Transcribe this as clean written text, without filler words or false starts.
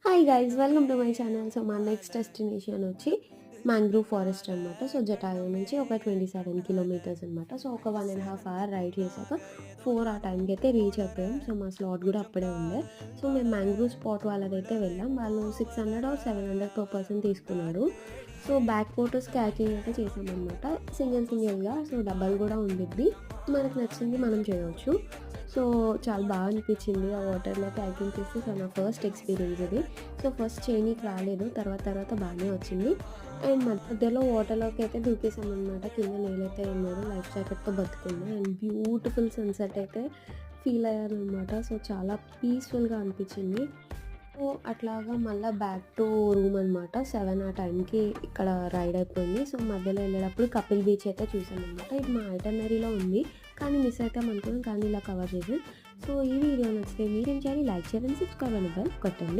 Hi guys welcome to my channel. So మా next destination వచ్చి mangrove forest అనమాట. So Jatayu నుంచి ఒక 27 కిలోమీటర్స్ అనమాట. సో ఒక 1.5 అవర్ రైడ్ చేశాక 4 ఆ టైంకి అయితే రీచ్ అయిపోయాం. సో మా స్లాట్ కూడా అప్పుడే ఉండే. సో మేము మ్యాంగ్రూవ్ స్పాట్ వాళ్ళదైతే వెళ్ళాం. వాళ్ళు 600 ఆర్ 700 పర్ పర్సన్ తీసుకున్నారు. సో బ్యాక్ ఫోటోస్ క్యాకింగ్ అయితే చేసామన్నమాట, సింగిల్గా. సో డబల్ కూడా ఉండిద్ది, మనకు నచ్చింది మనం చేయవచ్చు. సో చాలా బాగా అనిపించింది ఆ వాటర్లో క్యాకింగ్ చేస్తే. సో నా ఫస్ట్ ఎక్స్పీరియన్స్ ఇది. సో ఫస్ట్ చేయనీకి రాలేదు, తర్వాత బాగానే వచ్చింది. అండ్ మధ్యలో వాటర్లోకి అయితే దూకేసామన్నమాట. కింద నేలైతే ఉన్నారు, లైఫ్ జాకెట్తో బతుకున్నా. అండ్ బ్యూటిఫుల్ సన్సెట్ అయితే ఫీల్ అయ్యాను అనమాట. సో చాలా పీస్ఫుల్గా అనిపించింది. సో అట్లాగా మళ్ళీ బ్యాక్ టు రూమ్ అనమాట. 7 ఆ టైంకి ఇక్కడ రైడ్ అయిపోయింది. సో మధ్యలో వెళ్ళేటప్పుడు కపిల్ బీచ్ అయితే చూసామన్నమాట. ఇది మా ఐటనరీలో ఉంది, కానీ మిస్ అయితే అనుకున్నాం, కానీ ఇలా కవర్ చేసాం. సో ఈ వీడియో నచ్చితే మీరేం చేయాలి, లైక్ చేయండి, సబ్స్క్రైబ్ అని బెల్ కొట్టండి.